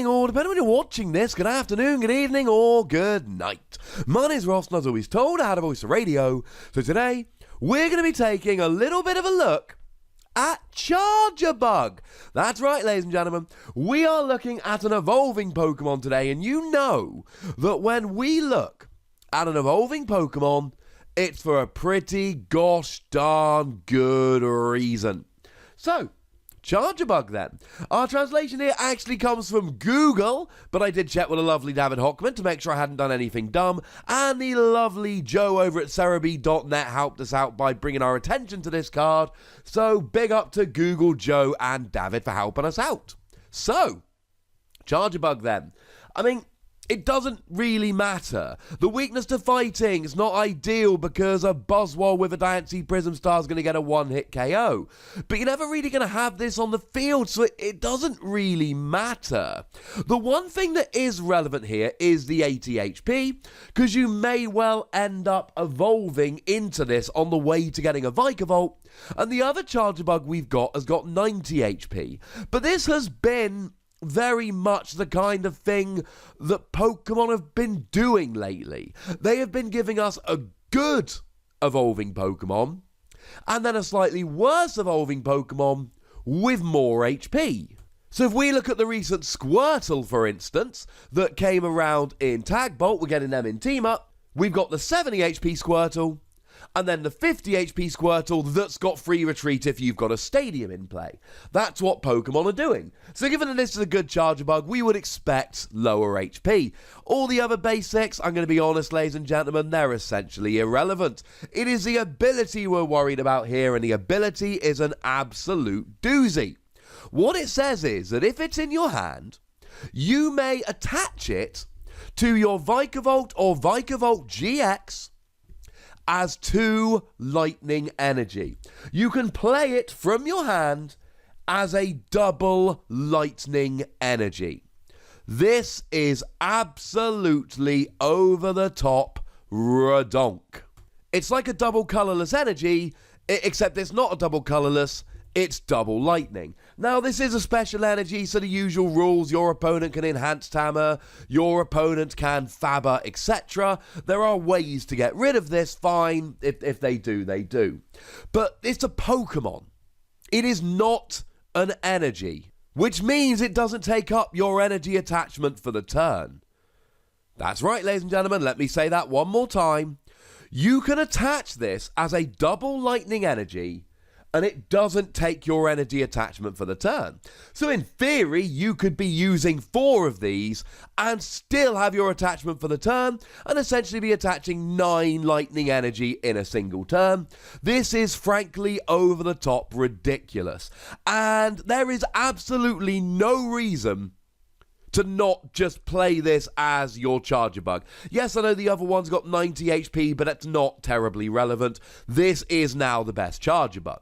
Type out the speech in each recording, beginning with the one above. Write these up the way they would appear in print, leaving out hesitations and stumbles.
morning, or depending on when you're watching this, good afternoon, good evening, or good night. My name's Ross, and as always told, I had a voice of radio. So today, we're going to be taking a little bit of a look at Charjabug. That's right, ladies and gentlemen. We are looking at an evolving Pokemon today, and you know that when we look at an evolving Pokemon, it's for a pretty gosh darn good reason. So, Charjabug then. Our translation here actually comes from Google, but I did check with a lovely David Hochmann to make sure I hadn't done anything dumb, and the lovely Joe over at Cerebi.net helped us out by bringing our attention to this card, so big up to Google, Joe, and David for helping us out. So, Charjabug then. I mean, it doesn't really matter. The weakness to fighting is not ideal because a Buzzwole with a Diancie Prism Star is going to get a one-hit KO. But you're never really going to have this on the field, so it doesn't really matter. The one thing that is relevant here is the 80 HP, because you may well end up evolving into this on the way to getting a Vikavolt, and the other Charjabug we've got has got 90 HP. But this has been very much the kind of thing that Pokemon have been doing lately. They have been giving us a good evolving Pokemon, and then a slightly worse evolving Pokemon with more HP. So if we look at the recent Squirtle, for instance, that came around in Tag Bolt, we're getting them in Team Up, we've got the 70 HP Squirtle, and then the 50 HP Squirtle that's got free retreat if you've got a stadium in play. That's what Pokemon are doing. So given that this is a good Charjabug, we would expect lower HP. All the other basics, I'm going to be honest, ladies and gentlemen, they're essentially irrelevant. It is the ability we're worried about here, and the ability is an absolute doozy. What it says is that if it's in your hand, you may attach it to your Vikavolt or Vikavolt GX as 2 lightning energy. You can play it from your hand as a double lightning energy. This is absolutely over the top redonk. It's like a double colorless energy, except it's not a double colorless, it's double lightning. Now, this is a special energy, so the usual rules: your opponent can enhance Hammer, your opponent can Faber, etc. There are ways to get rid of this, fine. If they do, they do. But it's a Pokemon. It is not an energy, which means it doesn't take up your energy attachment for the turn. That's right, ladies and gentlemen, let me say that one more time. You can attach this as a double lightning energy, and it doesn't take your energy attachment for the turn. So in theory, you could be using 4 of these and still have your attachment for the turn, and essentially be attaching 9 lightning energy in a single turn. This is frankly over the top ridiculous, and there is absolutely no reason to not just play this as your Charjabug. Yes, I know the other one's got 90 HP, but that's not terribly relevant. This is now the best Charjabug.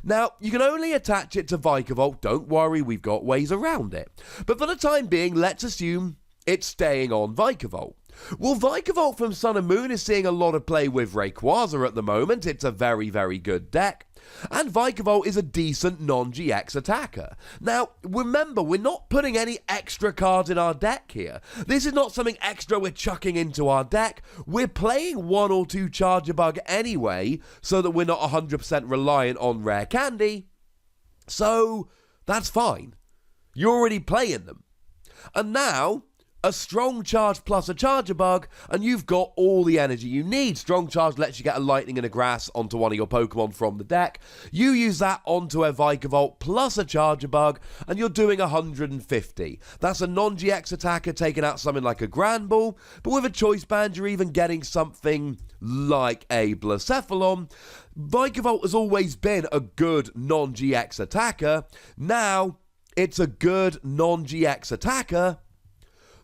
Now, you can only attach it to Vikavolt. Don't worry, we've got ways around it. But for the time being, let's assume it's staying on Vikavolt. Well, Vikavolt from Sun and Moon is seeing a lot of play with Rayquaza at the moment. It's a very, very good deck. And Vikavolt is a decent non-GX attacker. Now, remember, we're not putting any extra cards in our deck here. This is not something extra we're chucking into our deck. We're playing 1 or 2 Charjabug anyway, so that we're not 100% reliant on rare candy. So, that's fine. You're already playing them. And now, a Strong Charge plus a Charjabug, and you've got all the energy you need. Strong Charge lets you get a Lightning and a Grass onto one of your Pokemon from the deck. You use that onto a Vikavolt plus a Charjabug, and you're doing 150. That's a non-GX attacker taking out something like a Granbull, but with a Choice Band, you're even getting something like a Blacephalon. Vikavolt has always been a good non-GX attacker. Now, it's a good non-GX attacker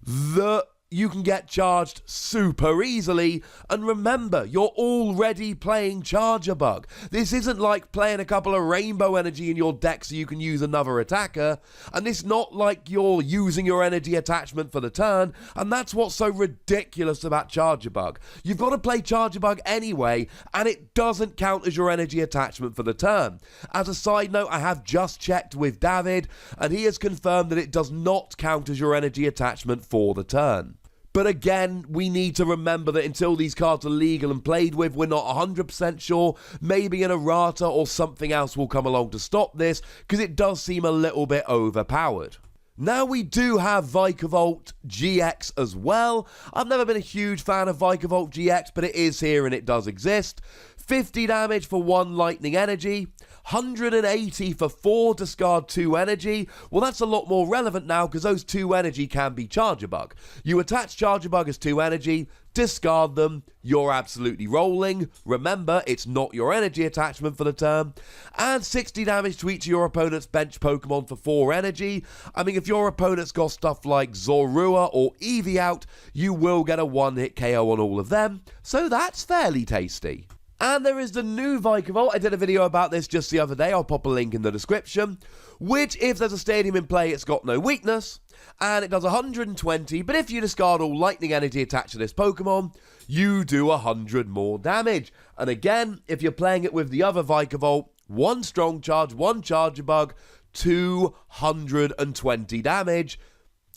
that you can get charged super easily. And remember, you're already playing Charjabug. This isn't like playing a couple of rainbow energy in your deck so you can use another attacker. And it's not like you're using your energy attachment for the turn. And that's what's so ridiculous about Charjabug. You've got to play Charjabug anyway, and it doesn't count as your energy attachment for the turn. As a side note, I have just checked with David, and he has confirmed that it does not count as your energy attachment for the turn. But again, we need to remember that until these cards are legal and played with, we're not 100% sure. Maybe an errata or something else will come along to stop this, because it does seem a little bit overpowered. Now we do have Vikavolt GX as well. I've never been a huge fan of Vikavolt GX, but it is here and it does exist. 50 damage for 1 lightning energy, 180 for 4 discard 2 energy. Well, that's a lot more relevant now because those 2 energy can be Charjabug. You attach Charjabug as 2 energy, discard them, you're absolutely rolling. Remember, it's not your energy attachment for the turn. And 60 damage to each of your opponent's bench Pokemon for 4 energy. I mean, if your opponent's got stuff like Zorua or Eevee out, you will get a 1-hit KO on all of them. So that's fairly tasty. And there is the new Vikavolt. I did a video about this just the other day. I'll pop a link in the description. Which, if there's a stadium in play, it's got no weakness. And it does 120. But if you discard all lightning energy attached to this Pokemon, you do 100 more damage. And again, if you're playing it with the other Vikavolt, 1 strong charge, 1 Charjabug, 220 damage.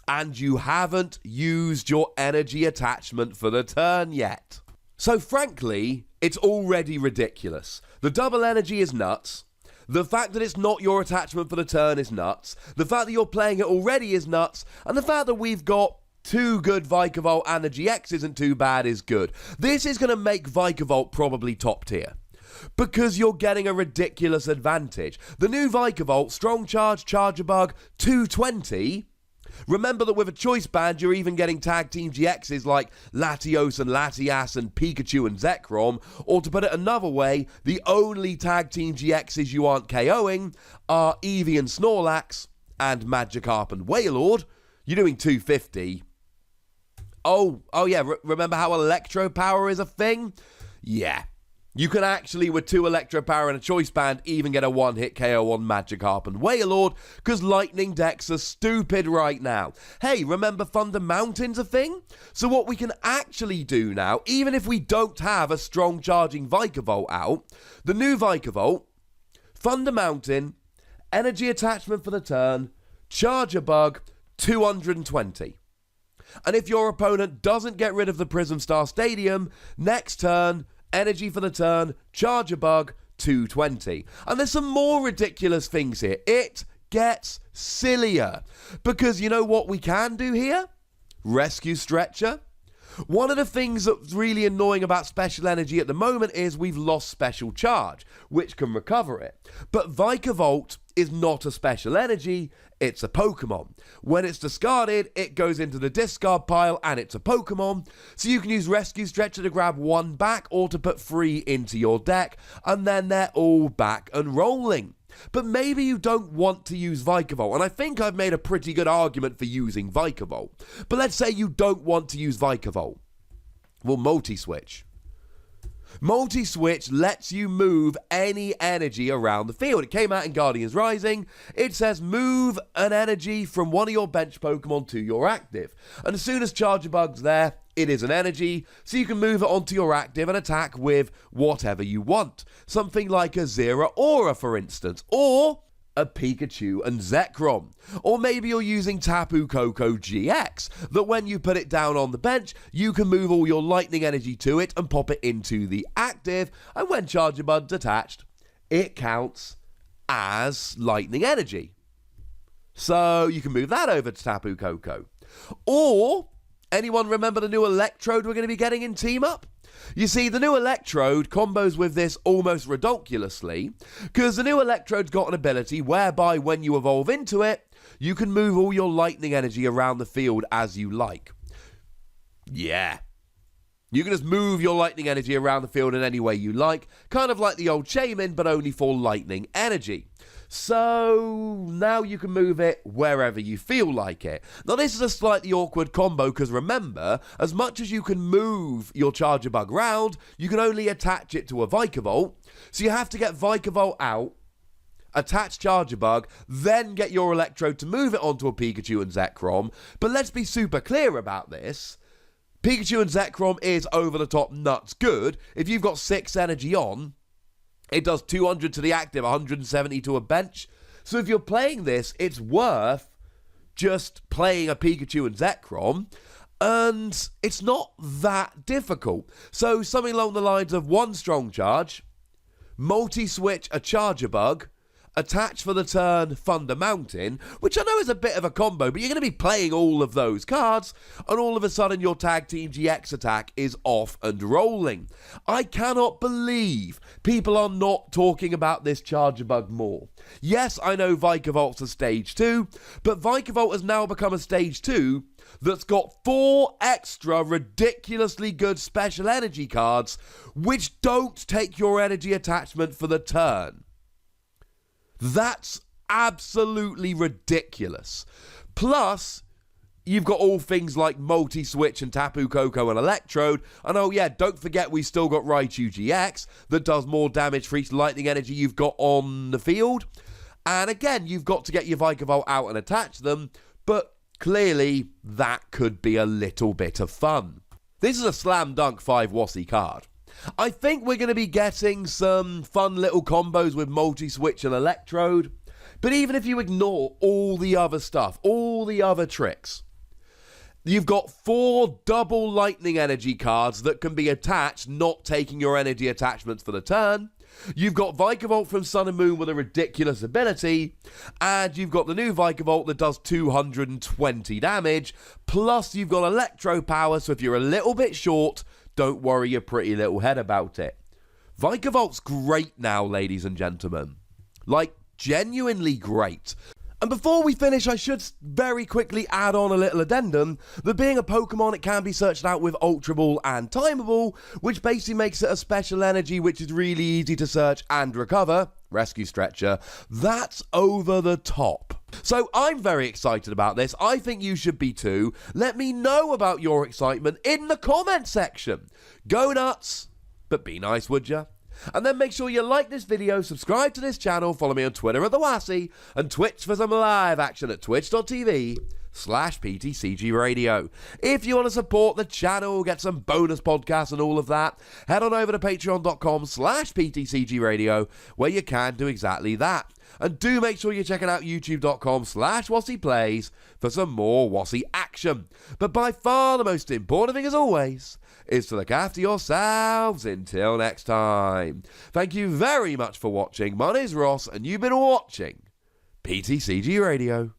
And you haven't used your energy attachment for the turn yet. So frankly, it's already ridiculous. The double energy is nuts. The fact that it's not your attachment for the turn is nuts. The fact that you're playing it already is nuts. And the fact that we've got 2 good Vikavolt and the GX isn't too bad is good. This is going to make Vikavolt probably top tier, because you're getting a ridiculous advantage. The new Vikavolt, strong charge, Charjabug, 220... Remember that with a choice band, you're even getting tag team GXs like Latios and Latias and Pikachu and Zekrom. Or to put it another way, the only tag team GXs you aren't KOing are Eevee and Snorlax and Magikarp and Wailord. You're doing 250. Oh yeah, remember how Electro Power is a thing? Yeah. You can actually, with 2 Electro Power and a Choice Band, even get a 1-hit KO on Magikarp and Wailord, because Lightning decks are stupid right now. Hey, remember Thunder Mountain's a thing? So what we can actually do now, even if we don't have a strong charging Vikavolt out, the new Vikavolt, Thunder Mountain, energy attachment for the turn, Charjabug, 220. And if your opponent doesn't get rid of the Prism Star Stadium, next turn, energy for the turn, Charjabug, 220. And there's some more ridiculous things here. It gets sillier. Because you know what we can do here? Rescue Stretcher. One of the things that's really annoying about special energy at the moment is we've lost special charge, which can recover it. But Vikavolt is not a special energy, it's a Pokemon. When it's discarded, it goes into the discard pile and it's a Pokemon. So you can use Rescue Stretcher to grab 1 back or to put 3 into your deck, and then they're all back and rolling. But maybe you don't want to use Vikavolt, and I think I've made a pretty good argument for using Vikavolt. But let's say you don't want to use Vikavolt. Well, multi-switch. Multi-switch lets you move any energy around the field. It came out in Guardians Rising. It says move an energy from one of your bench Pokemon to your active. And as soon as Charjabug's there, it is an energy, so you can move it onto your active and attack with whatever you want. Something like a Zeraora, for instance, or a Pikachu and Zekrom. Or maybe you're using Tapu Koko GX, that when you put it down on the bench, you can move all your lightning energy to it and pop it into the active, and when Charjabug's attached, it counts as lightning energy. So you can move that over to Tapu Koko. Or, anyone remember the new Electrode we're going to be getting in Team Up? You see, the new Electrode combos with this almost ridiculously, because the new Electrode's got an ability whereby when you evolve into it, you can move all your lightning energy around the field as you like. Yeah. You can just move your lightning energy around the field in any way you like, kind of like the old Shaman, but only for lightning energy. So now you can move it wherever you feel like it. Now this is a slightly awkward combo because remember, as much as you can move your Charjabug round, you can only attach it to a Vikavolt. So you have to get Vikavolt out, attach Charjabug, then get your Electrode to move it onto a Pikachu and Zekrom. But let's be super clear about this. Pikachu and Zekrom is over the top nuts good. If you've got 6 energy on, it does 200 to the active, 170 to a bench. So if you're playing this, it's worth just playing a Pikachu and Zekrom. And it's not that difficult. So something along the lines of 1 strong charge, multi-switch a Charjabug, attach for the turn Thunder Mountain, which I know is a bit of a combo, but you're going to be playing all of those cards, and all of a sudden your Tag Team GX attack is off and rolling. I cannot believe people are not talking about this Charjabug more. Yes, I know Vikavolt's a stage 2, but Vikavolt has now become a stage 2 that's got 4 extra ridiculously good special energy cards, which don't take your energy attachment for the turn. That's absolutely ridiculous. Plus, you've got all things like multi-switch and Tapu Koko and Electrode. And oh yeah, don't forget we've still got Raichu GX that does more damage for each lightning energy you've got on the field. And again, you've got to get your Vikavolt out and attach them. But clearly, that could be a little bit of fun. This is a slam dunk 5 Wassy card. I think we're going to be getting some fun little combos with multi-switch and Electrode. But even if you ignore all the other stuff, all the other tricks, you've got 4 double lightning energy cards that can be attached, not taking your energy attachments for the turn. You've got Vikavolt from Sun and Moon with a ridiculous ability. And you've got the new Vikavolt that does 220 damage. Plus you've got Electro Power, so if you're a little bit short, don't worry your pretty little head about it. Vikavolt's great now, ladies and gentlemen. Like, genuinely great. And before we finish, I should very quickly add on a little addendum that being a Pokemon, it can be searched out with Ultra Ball and Timeable, which basically makes it a special energy which is really easy to search and recover. Rescue Stretcher. That's over the top. So I'm very excited about this. I think you should be too. Let me know about your excitement in the comment section. Go nuts, but be nice, would ya? And then make sure you like this video, subscribe to this channel, follow me on Twitter at TheWassy, and Twitch for some live action at twitch.tv/PTCGRadio. If you want to support the channel, get some bonus podcasts and all of that, head on over to patreon.com/PTCGRadio, where you can do exactly that. And do make sure you're checking out youtube.com/WassyPlays for some more Wassy action. But by far the most important thing, as always, is to look after yourselves until next time. Thank you very much for watching. My name's Ross, and you've been watching PTCG Radio.